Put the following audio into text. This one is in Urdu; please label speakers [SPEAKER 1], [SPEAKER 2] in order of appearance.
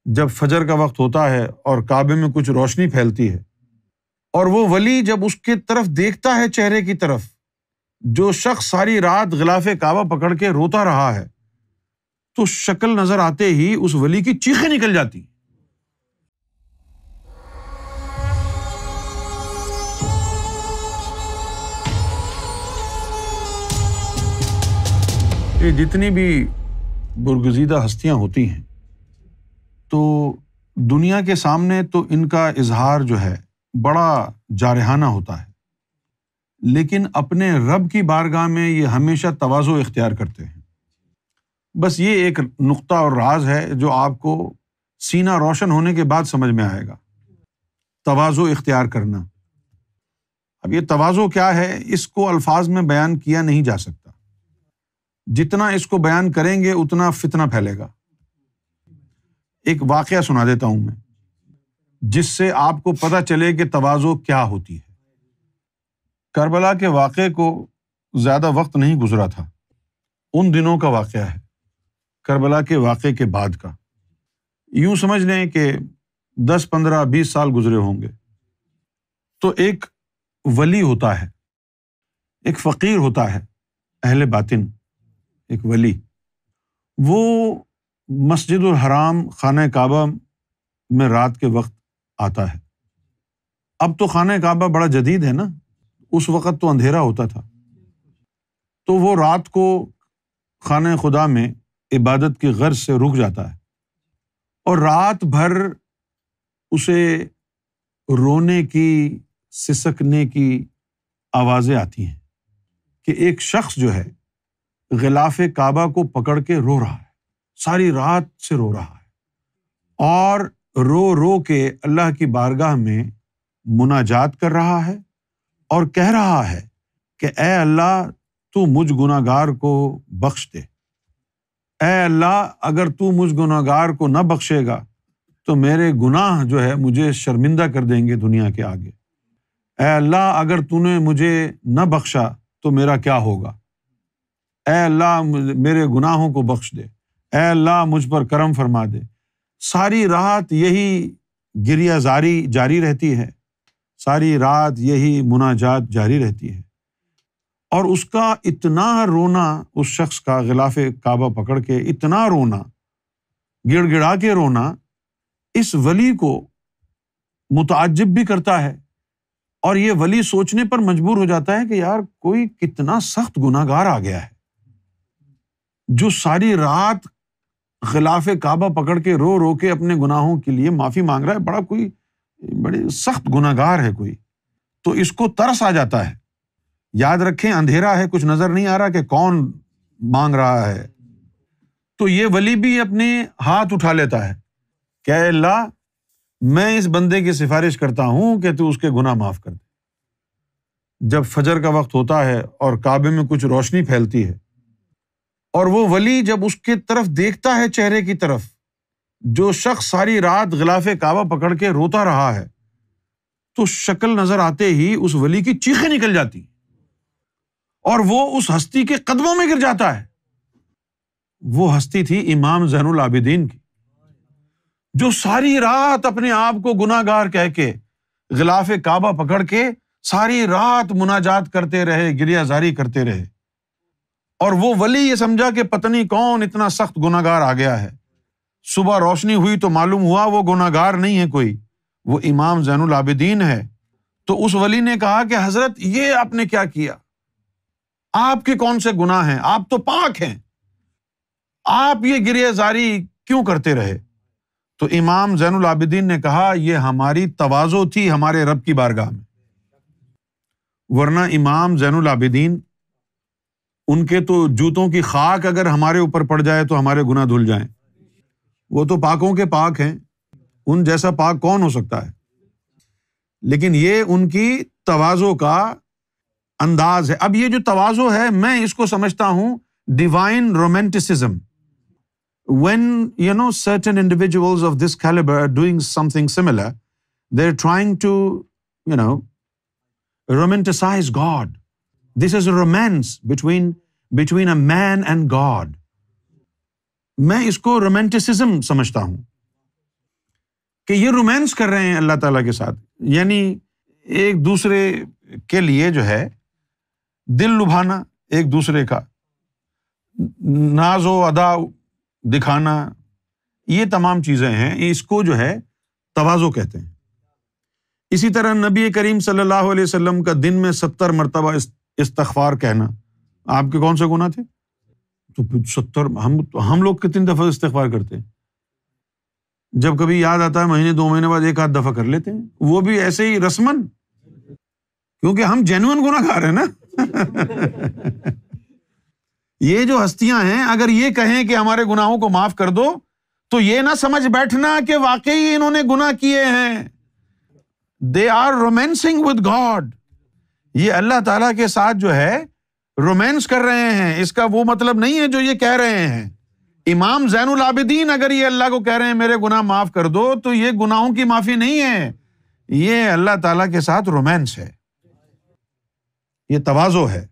[SPEAKER 1] جب فجر کا وقت ہوتا ہے اور کعبے میں کچھ روشنی پھیلتی ہے اور وہ ولی جب اس کی طرف دیکھتا ہے چہرے کی طرف، جو شخص ساری رات غلاف کعبہ پکڑ کے روتا رہا ہے، تو شکل نظر آتے ہی اس ولی کی چیخیں نکل جاتی۔ یہ جتنی بھی برگزیدہ ہستیاں ہوتی ہیں تو دنیا کے سامنے تو ان کا اظہار جو ہے بڑا جارحانہ ہوتا ہے، لیکن اپنے رب کی بارگاہ میں یہ ہمیشہ تواضع اختیار کرتے ہیں۔ بس یہ ایک نقطہ اور راز ہے جو آپ کو سینہ روشن ہونے کے بعد سمجھ میں آئے گا، تواضع اختیار کرنا۔ اب یہ تواضع کیا ہے، اس کو الفاظ میں بیان کیا نہیں جا سکتا، جتنا اس کو بیان کریں گے اتنا فتنہ پھیلے گا۔ ایک واقعہ سنا دیتا ہوں میں، جس سے آپ کو پتہ چلے کہ تواضع کیا ہوتی ہے۔ کربلا کے واقعے کو زیادہ وقت نہیں گزرا تھا، ان دنوں کا واقعہ ہے، کربلا کے واقعے کے بعد کا۔ یوں سمجھ لیں کہ 10 15 20 سال گزرے ہوں گے۔ تو ایک ولی ہوتا ہے، ایک فقیر ہوتا ہے، اہل باطن، ایک ولی، وہ مسجد الحرام خانہ کعبہ میں رات کے وقت آتا ہے۔ اب تو خانہ کعبہ بڑا جدید ہے نا، اس وقت تو اندھیرا ہوتا تھا، تو وہ رات کو خانہ خدا میں عبادت کی غرض سے رک جاتا ہے، اور رات بھر اسے رونے کی، سسکنے کی آوازیں آتی ہیں کہ ایک شخص جو ہے غلاف کعبہ کو پکڑ کے رو رہا ہے، ساری رات سے رو رہا ہے، اور رو رو کے اللہ کی بارگاہ میں مناجات کر رہا ہے اور کہہ رہا ہے کہ اے اللہ تو مجھ گناہ گار کو بخش دے، اے اللہ اگر تو مجھ گناہ گار کو نہ بخشے گا تو میرے گناہ جو ہے مجھے شرمندہ کر دیں گے دنیا کے آگے، اے اللہ اگر تو نے مجھے نہ بخشا تو میرا کیا ہوگا، اے اللہ میرے گناہوں کو بخش دے، اے اللہ مجھ پر کرم فرما دے۔ ساری رات یہی گریہ زاری جاری رہتی ہے، ساری رات یہی مناجات جاری رہتی ہے، اور اس کا اتنا رونا، اس شخص کا غلاف کعبہ پکڑ کے اتنا رونا، گڑ گڑا کے رونا، اس ولی کو متعجب بھی کرتا ہے، اور یہ ولی سوچنے پر مجبور ہو جاتا ہے کہ یار کوئی کتنا سخت گناہ گار آ گیا ہے جو ساری رات غلاف کعبہ پکڑ کے رو رو کے اپنے گناہوں کے لیے معافی مانگ رہا ہے، بڑی سخت گناہ گار ہے کوئی۔ تو اس کو ترس آ جاتا ہے۔ یاد رکھیں اندھیرا ہے، کچھ نظر نہیں آ رہا کہ کون مانگ رہا ہے، تو یہ ولی بھی اپنے ہاتھ اٹھا لیتا ہے کہ اے اللہ میں اس بندے کی سفارش کرتا ہوں کہ تو اس کے گناہ معاف کر دے۔ جب فجر کا وقت ہوتا ہے اور کعبے میں کچھ روشنی پھیلتی ہے اور وہ ولی جب اس کی طرف دیکھتا ہے چہرے کی طرف، جو شخص ساری رات غلاف کعبہ پکڑ کے روتا رہا ہے، تو شکل نظر آتے ہی اس ولی کی چیخیں نکل جاتی اور وہ اس ہستی کے قدموں میں گر جاتا ہے۔ وہ ہستی تھی امام زین العابدین کی، جو ساری رات اپنے آپ کو گناہ گار کہہ کے غلاف کعبہ پکڑ کے ساری رات مناجات کرتے رہے، گریہ زاری کرتے رہے، اور وہ ولی یہ سمجھا کہ پتہ نہیں کون اتنا سخت گناہ گار آ گیا ہے۔ صبح روشنی ہوئی تو معلوم ہوا وہ گناہ گار نہیں ہے کوئی، وہ امام زین العابدین ہے۔ تو اس ولی نے کہا کہ حضرت یہ آپ نے کیا کیا، آپ کے کون سے گناہ ہیں، آپ تو پاک ہیں، آپ یہ گریہ زاری کیوں کرتے رہے؟ تو امام زین العابدین نے کہا یہ ہماری تواضع تھی ہمارے رب کی بارگاہ میں، ورنہ امام زین العابدین ان کے تو جوتوں کی خاک اگر ہمارے اوپر پڑ جائے تو ہمارے گناہ دھل جائیں، وہ تو پاکوں کے پاک ہیں، ان جیسا پاک کون ہو سکتا ہے؟ لیکن یہ ان کی تواضع کا انداز ہے۔ اب یہ جو تواضع ہے میں اس کو سمجھتا ہوں divine romanticism. When certain individuals of this caliber are doing something similar, they're trying to romanticize God. This is a romance between a man and God. میں اس کو رومانٹسزم سمجھتا ہوں، کہ یہ رومانس کر رہے ہیں اللہ تعالیٰ کے ساتھ، یعنی ایک دوسرے کے لیے جو ہے دل لبھانا، ایک دوسرے کا ناز و ادا دکھانا، یہ تمام چیزیں ہیں، اس کو جو ہے تواضع کہتے ہیں۔ اسی طرح نبی کریم صلی اللہ علیہ وسلم کا دن میں 70 مرتبہ استغفار کہنا۔ آپ کے کون سے گناہ تھے؟ تو 70، ہم لوگ کتنی دفعہ استغفار کرتے ہیں؟ جب کبھی یاد آتا ہے مہینے 2 مہینے بعد 1 آدھ دفعہ کر لیتے ہیں، وہ بھی ایسے ہی رسمن، کیونکہ ہم جینوئن گناہ گار ہیں نا۔ یہ جو ہستیاں ہیں اگر یہ کہیں کہ ہمارے گناہوں کو معاف کر دو تو یہ نہ سمجھ بیٹھنا کہ واقعی انہوں نے گناہ کیے ہیں۔ They are romancing with God, یہ اللہ تعالیٰ کے ساتھ جو ہے رومانس کر رہے ہیں۔ اس کا وہ مطلب نہیں ہے جو یہ کہہ رہے ہیں۔ امام زین العابدین اگر یہ اللہ کو کہہ رہے ہیں میرے گناہ معاف کر دو، تو یہ گناہوں کی معافی نہیں ہے، یہ اللہ تعالیٰ کے ساتھ رومانس ہے، یہ تواضع ہے۔